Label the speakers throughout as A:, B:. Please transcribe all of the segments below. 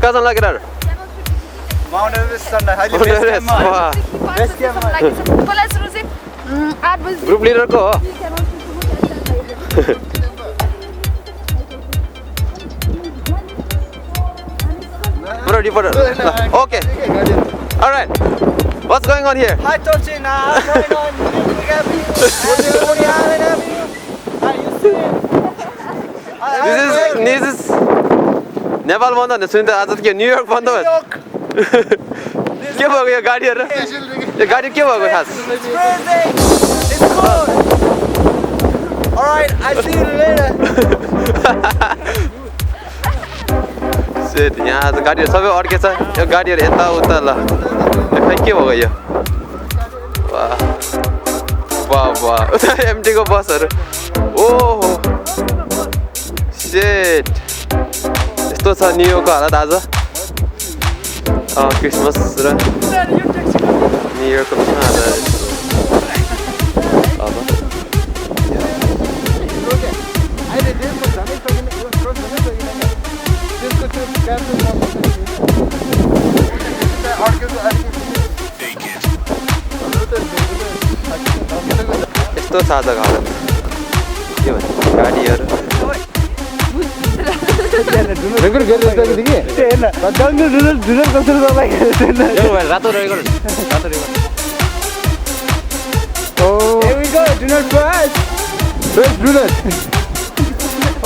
A: कहाँ जान लागेर
B: Mount Everest चढ्न अहिले बेस क्याम्पमा
C: पहिला सुरु चाहिँ 8 बजे
A: ग्रुप लिडरको हो Bro, reporter. Okay. All right. What's going on here?
B: Hi Torchina, what's going on? Coney Island Avenue.
A: This is Nepal बन्द भने सुन्दा आज त के न्युयोर्क बन्द भयो के भएको यो गाडीहरु यो गाडी के भएको खास
B: It's cold. All right, I see you later.
A: Shit, यहाँ आज गाडीहरु सबै अड्केछ यो गाडीहरु यता उता ल खै के भयो यो वाह वाह वाह उता एमटी को बसहरु ओहो शिट यस्तो छ न्युयोर्कको हालत आज क्रिसमस र न्युयोर्कको बिचमा आज यस्तो सादा हालत के भन्छ गाडीहरु
B: रेकर्ड गरिरहेको थियो कि हेर्न जंगल डुलर कसरी लगाइरहेको
A: यो रातो record
B: Oh, here we go. Do not press. Press do not.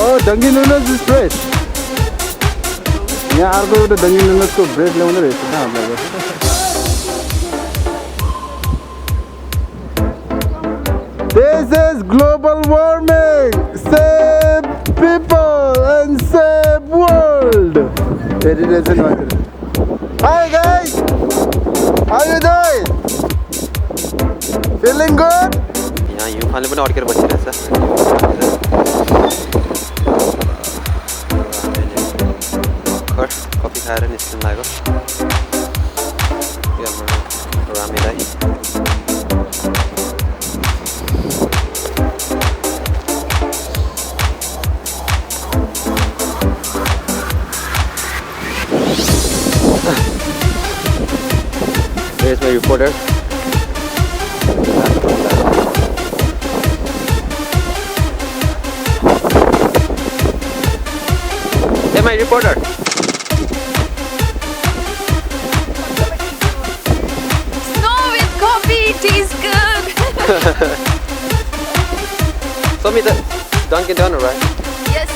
B: Oh, Dunkin' Donuts is fresh. यहाँ अर्को एउटा Dunkin' Donuts को ब्रेड ल्याउँदै रहेछ कहाँ हामीलाई This is global warming. Save people and save world. Hi guys. How you doing? Feeling good?
A: यहाँ युफानले पनि अड्केर बसिरहेछ कफी खाएर निस्किन लाग्यो रामीलाई There's my reporter. Hey, my reporter.
C: Snow with coffee tastes good.
A: Show me the Dunkin' Donut, right?
C: Yes.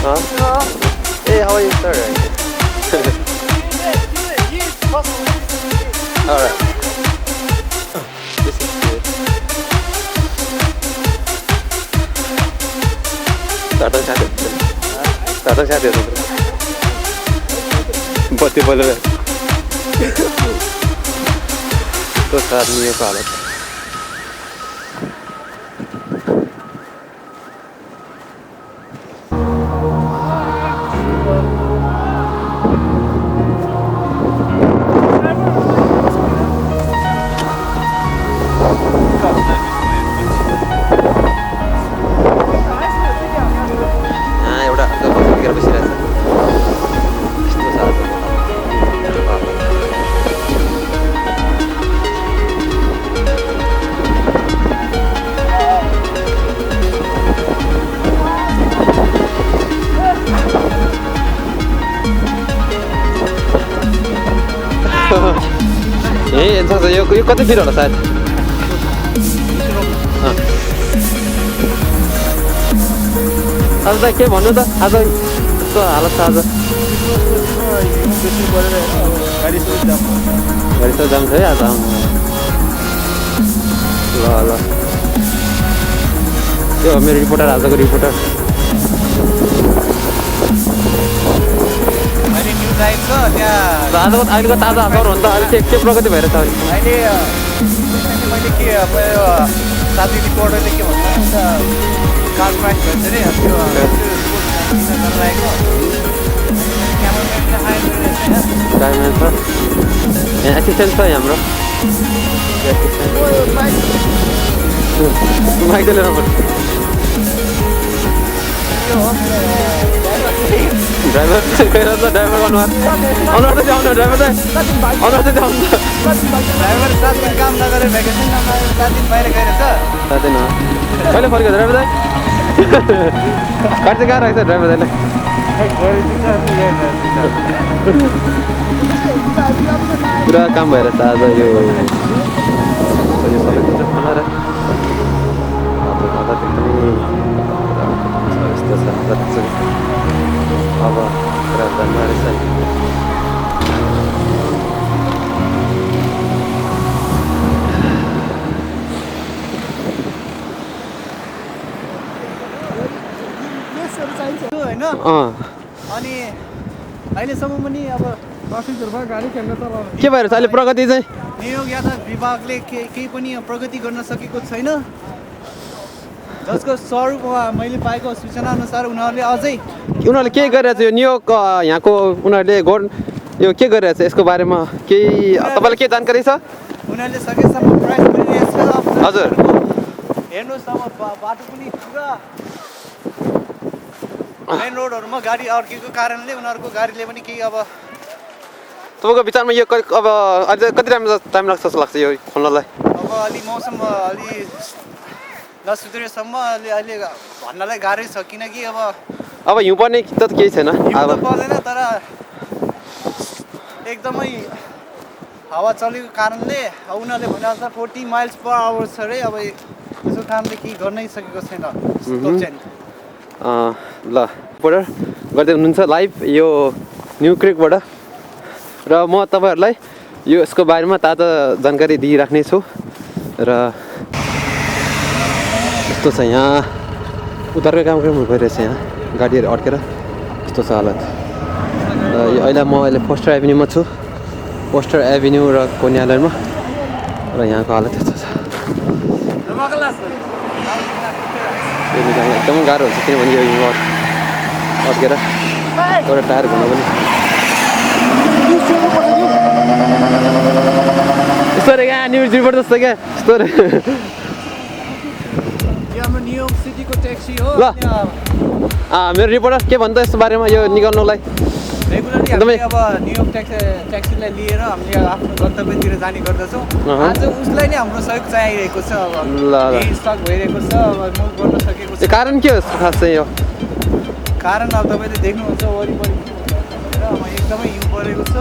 A: Huh? Hey, how are you, sir? Alright. This is good. Starting shot. बत्ती बलेर तो साथ में ये हालत यो कति फिर होला सायद आज त के भन्नु त आज यस्तो हालत छ आज गाडी त जाम छ है आज ल ल यो मेरो रिपोर्टर आजको रिपोर्टर अहिलेको ताजा खबर हो नि त अहिले के प्रगति भइरहेछ अहिले
B: मैले के अब साथी रिपोर्टरले के भन्छ कार प्राइस भन्छ नि
A: क्यामेराम्यान छ यहाँ एसिस्टेन्ट छ हाम्रो माइक लिएर पर्छ ड्राइभर गएर त ड्राइभर अनुहार अनुहार चाहिँ आउनु ड्राइभर चाहिँ अनुहार चाहिँ आउनु
B: ड्राइभर 7 दिन काम नगरे भ्याकेसन नगरे 7 दिन बाहिर गएर छ
A: साथै न कहिले फर्क्यो ड्राइभर दाइ काट चाहिँ कहाँ राख्छ ड्राइभर दाइले पुरा काम भएर त आज यो सबै कुरो खाना र यस्तो छ अब पुरा जान्न रहेछ
B: होइन अनि अहिलेसम्म पनि अब ट्राफिकहरूमा गाडी खेल्न चलाउनु
A: के भएर छ अहिले प्रगति चाहिँ
B: नियोग यातायात विभागले केही पनि प्रगति गर्न सकेको छैन जसको स्वरूपमा मैले पाएको सूचना अनुसार उनीहरूले
A: के गरिरहेछ यो नियोग यहाँको उनीहरूले यो के गरिरहेछ यसको बारेमा केही तपाईँलाई के जानकारी छ
B: उनीहरूले सकेसम्म प्रयास गरिरहेछ
A: हजुर
B: हेर्नुहोस् अब बाटो पनि पुरा मेन रोडहरूमा गाडी अड्केको कारणले उनीहरूको गाडीले पनि केही अब
A: तपाईँको विचारमा यो अब अहिले कति टाइम लाग्छ जस्तो लाग्छ यो खोल्नलाई
B: अब अलि मौसम अलि नसुध्रेसम्म अहिले भन्नलाई गाह्रै छ किनकि अब
A: हिउँ पर्ने त केही छैन
B: अब पर्दैन तर एकदमै हावा चलेको कारणले उनीहरूले भने 40 माइल्स पर आवर छ अरे अब त्यसको कारणले केही गर्नै सकेको छैन
A: ल रिपोर्टर गर्दै हुनुहुन्छ लाइभ यो न्यु क्रिकबाट र म तपाईँहरूलाई यो यसको बारेमा ताजा जानकारी दिइराख्ने छु र यस्तो छ यहाँ उतारको काम भइरहेछ यहाँ गाडीहरू अड्केर यस्तो छ हालत अहिले म पोस्टर एभिन्यूमा छु पोस्टर एभिन्यू र कोनी आइल्यान्डमा र यहाँको हालत यस्तो छ यो निकाल्न एकदमै गाह्रो हुन्छ किनभने यो हिउँ अड्केर एउटा टायर घुम्नु पनि यस्तो रे क्या न्युज रिपोर्ट जस्तो क्या यस्तो रे
B: न्युयोर्क सिटीको ट्याक्सी हो
A: ल मेरो रिपोर्टर के भन्छ यस्तो बारेमा यो निकाल्नुलाई
B: रेगुलरली हामी अब न्युयोर्क ट्याक्सीलाई लिएर हामीले आफ्नो गन्तव्यतिर जाने गर्दछौँ आज उसलाई नै हाम्रो सहयोग चाहिरहेको छ अब स्टक भइरहेको छ अब मुभ गर्न सकेको छ
A: कारण के हो खास चाहिँ यो
B: कारण अब तपाईँले देख्नुहुन्छ वरिपरि एकदमै हिउँ परेको छ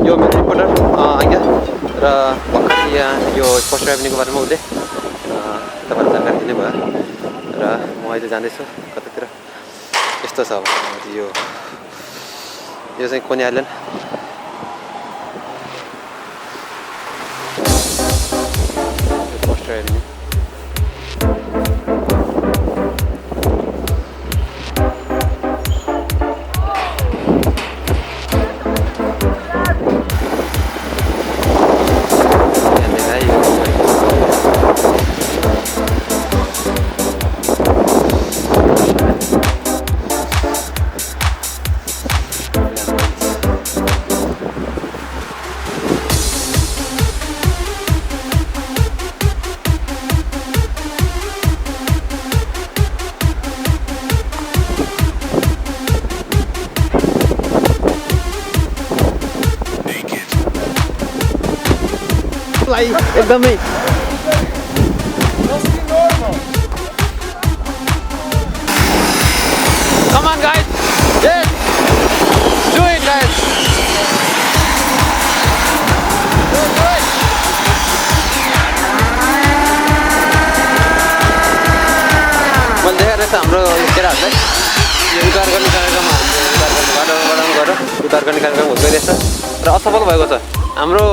A: यो मेरो रिपोर्टर आज्ञा र भर्खर यहाँ यो पोस्टर एभिन्यूको बारेमा उसले तपाईँलाई जानकारी दिने भयो र म अहिले जाँदैछु कतातिर यस्तो छ अब यो चाहिँ कोनी आइल्यान्ड पोस्टर एभिन्यू एकदमै Come on guys, yes, do it guys. Do it. मैले देखेको रहेछ हाम्रो केटाहरूलाई यो उद्धार गर्ने कार्यक्रममा बाटोबाट गएर उद्धार गर्ने कार्यक्रम गइरहेछ र असफल भएको छ हाम्रो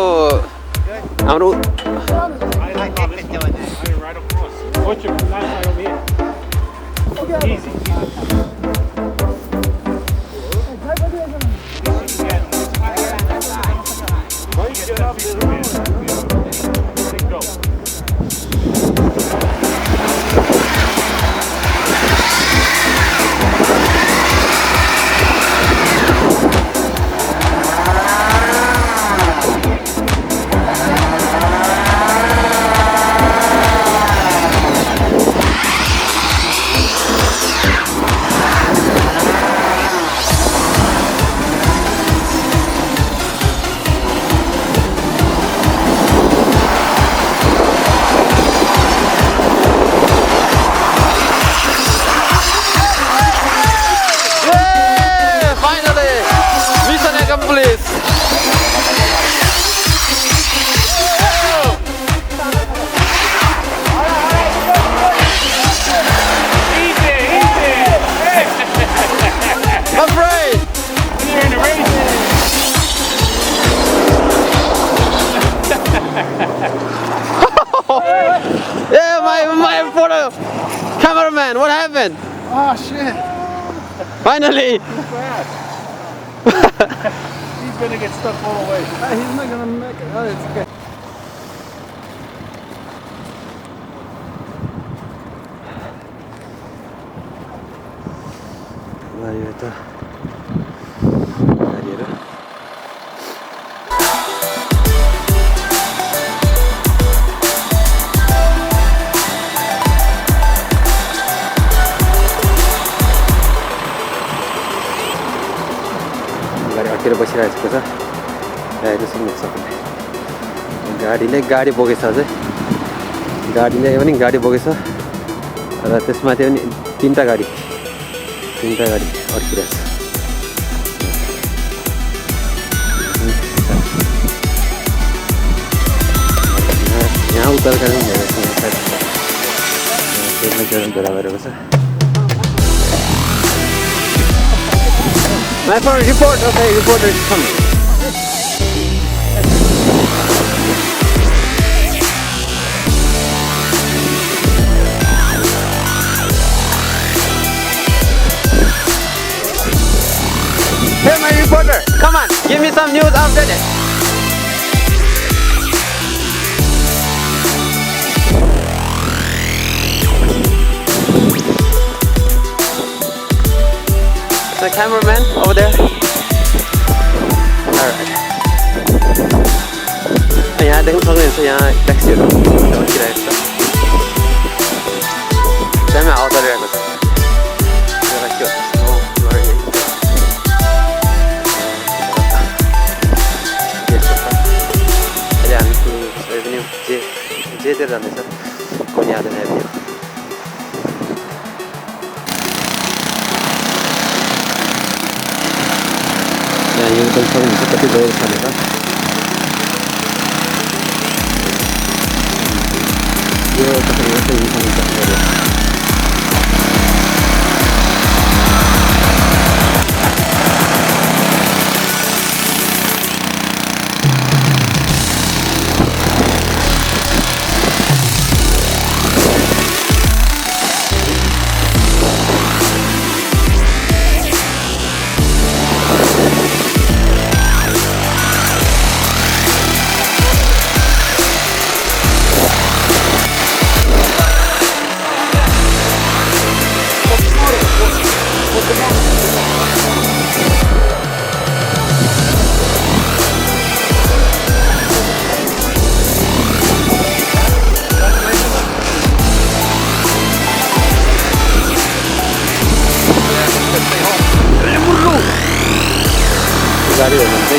A: man, what happened?
B: Oh shit!
A: Finally!
B: He's gonna get stuck all the way. He's not gonna make it. Oh, it's okay.
A: यो त गाडीहरू गाडी अटेर बसिरहेको छ गाडी सुन्नु सक्ने गाडीले गाडी बोकेछ अझै गाडीले पनि गाडी बोकेछ र त्यसमाथि पनि तीनटा गाडी अड्किरहेछ यहाँ उत्तर कालेबुङ भेला गरेको छ My phone report, okay, reporter is coming. Hey, my reporter, come on, give me some news after that. The cameraman over there. Alright. यहाँ देख्न सक्नुहुन्छ यहाँ ट्याक्सीहरू अड्किरहेको छ त्यहाँमै हावा चलिरहेको छ यसलाई के हो अहिले हामी एभेन्यू जेतिर जाँदैछ कोनी आइल्यान्ड एभेन्यू यहाँ यो पनि सक्नुहुन्छ कति गएर छानेर यो कसरी यसो गाडी हुनुहुन्छ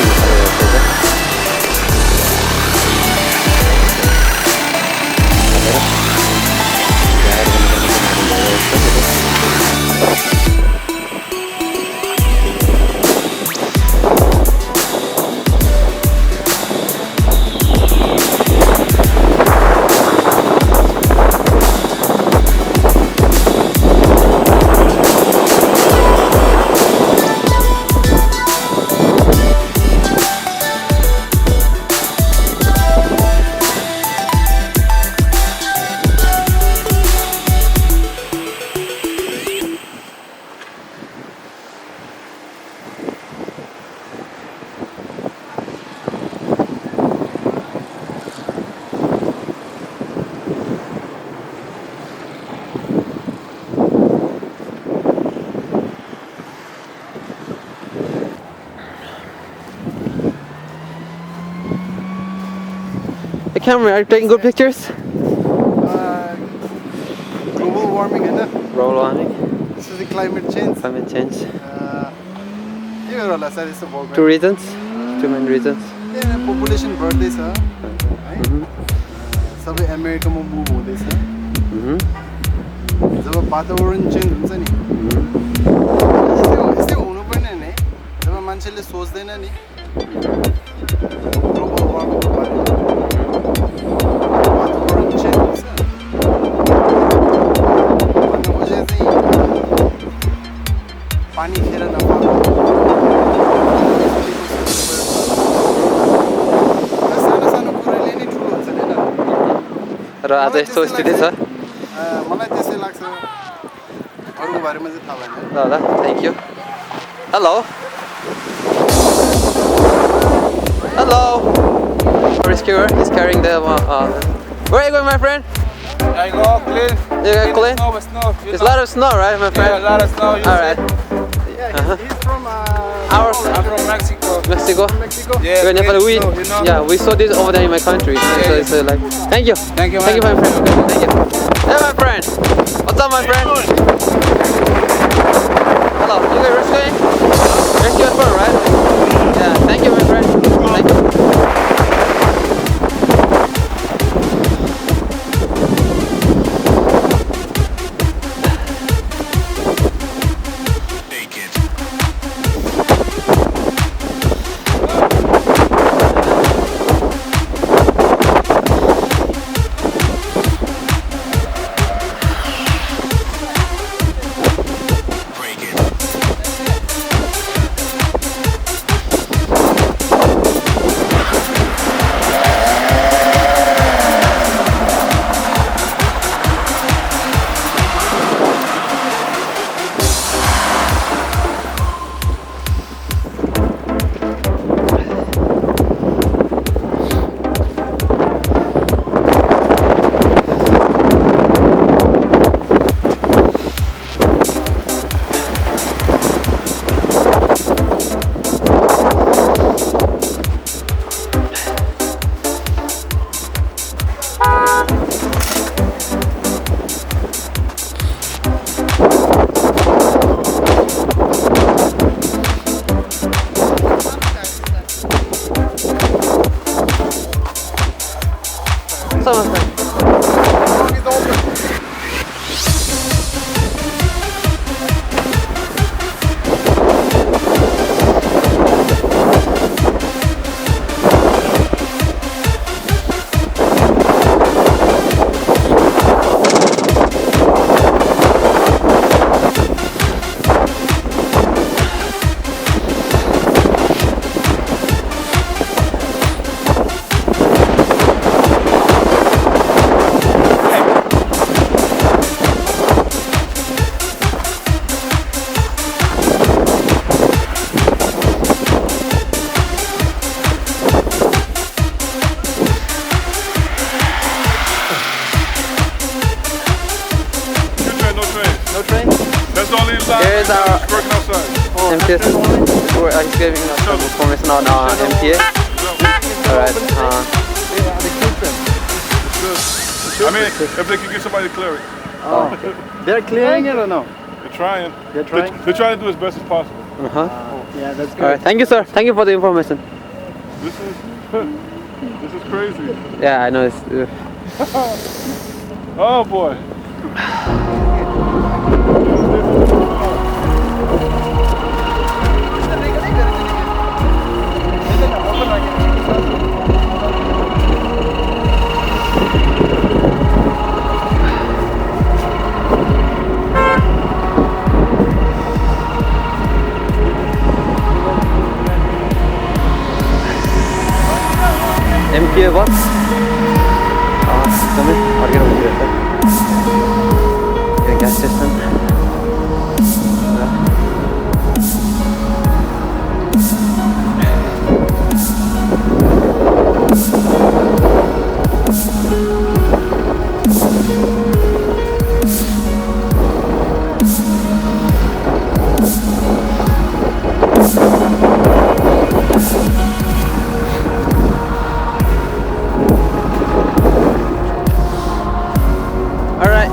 A: The camera, are you taking good pictures?
B: Global warming, है ना?
A: Global warming.
B: This is the climate change.
A: Climate change.
B: ये होला सर इसको बोल.
A: Two reasons. Two main reasons.
B: Yeah, population बढ्दै छ. सबै अमेरिकामा मुभ हुँदैछ. जब वातावरण चेन्ज हुन्छ नि. यस्तै हुनु पर्ने नि. जब मान्छेले सोच्दैन नि. ग्लोबल वार्मिङ को बारेमा. वातावरण चेन्ज हुन्छ. भन्ने वजह चाहिँ पानी खेर नपाउनु.
A: र आज यस्तो स्थिति छ
B: मलाई त्यसै लाग्छ
D: अरूको बारेमा चाहिँ थाहा भएन
A: ल ल thank you hello hello rescuer is carrying the where are you going my friend?
D: I go clean.
A: You got clean?
D: Snow.
A: There's a lot of snow right my friend?
D: Yeah, a lot of snow.
A: Alright
D: He's from
A: Ours
D: I'm from Mexico.
A: Mexico?
D: Yeah.
A: We're Nepal. We,
D: snow, you know?
A: yeah, we saw this over there in my country. So it's like, thank you.
D: Thank you, man.
A: Thank you, my friend. Okay, thank you. Hey, my friend. What's up, my friend? Hello. You guys rescuing? Rescue as well, right? Yeah. Thank you, my friend. Thank you. What's up, my friend? No train?
D: That's the only line.
A: There is our
D: Working outside.
A: MTS. He's giving us some information on MTS. Alright.
D: I mean, if they can get somebody to clear it.
B: They're clearing it or no?
D: They're trying.
B: They're trying?
D: They're trying to do as best as possible.
B: Yeah, that's good.
A: Alright. Thank you, sir. Thank you for the information.
D: This is this is crazy.
A: Yeah, I know it's.
D: Oh boy.
A: MTA bus. एकदमै फर्केर बसिरहेछ यो gas station Alright.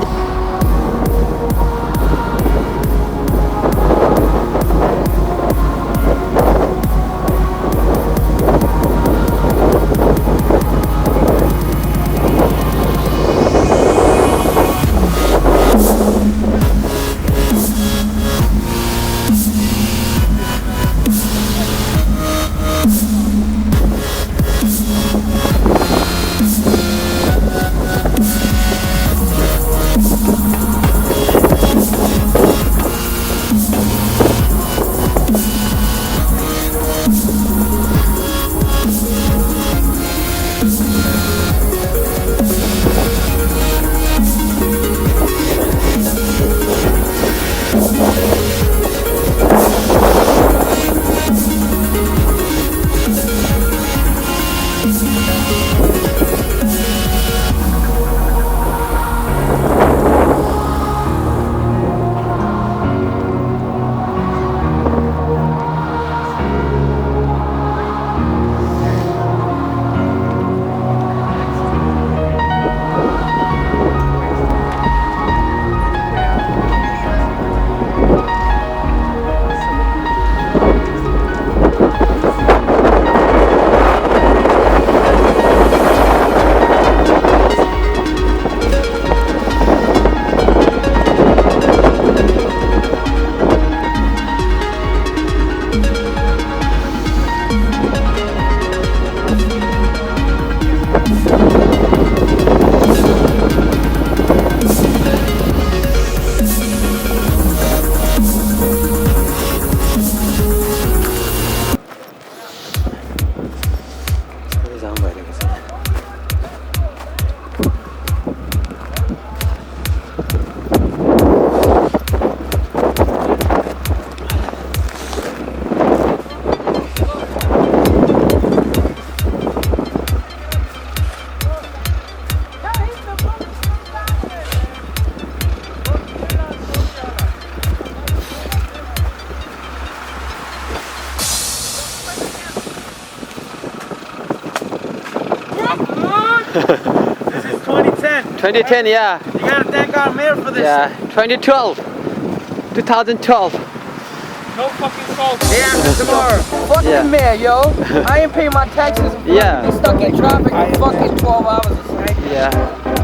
B: This is 2010.
A: 2010, yeah.
B: You gotta thank our mayor for this.
A: Yeah, 2012. 2012.
B: No fucking salt. Yeah, tomorrow. Fuck
A: Yeah.
B: the mayor, yo. I ain't paying my taxes.
A: Yeah.
B: I'm stuck in traffic for fucking 12 hours.
A: Yeah.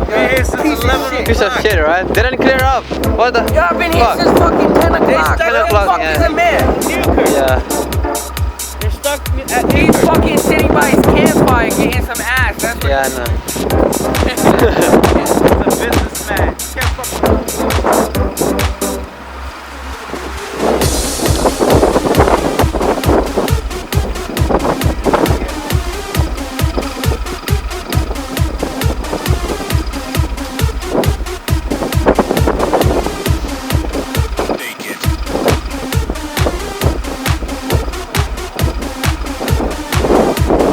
B: Been here since 11
A: Piece of shit, right? They didn't clear up. What the
B: Yeah, I've been here
A: fuck?
B: since fucking 10 o'clock.
A: 10 o'clock,
B: Fuck
A: yeah.
B: is the mayor?
A: Yeah.
B: They're stuck at he's fucking sitting by his campfire getting some ass. That's what
A: Yeah, no.
B: he's a businessman. Can't fuck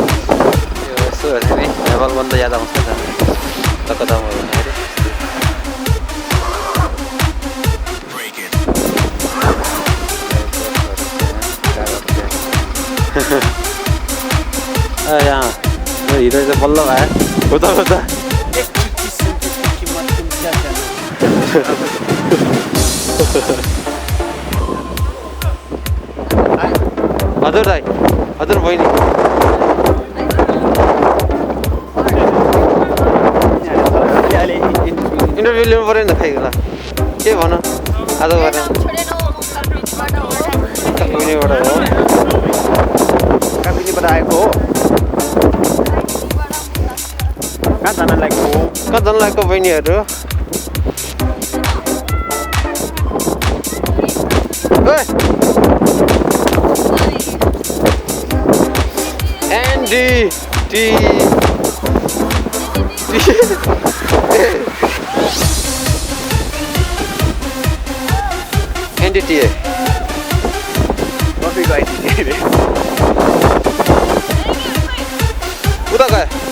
A: यसो हेर्ने नि नेपाल बन्द याद आउँछ त कताहरू हेरे यहाँ hero चाहिँ बल्ल भयो उता उता हजुर दाइ हजुर बहिनी इन्टरभ्यू लिनु पऱ्यो नि त खै होला के भन आज गरेर कागबेनीबाट हो
B: कागबेनीबाट आएको हो कहाँ जान लागेको हो
A: कहाँ जान लागेको बहिनीहरू एन्डी टी NDTA.
B: कफीको आइडिया
A: उता गयो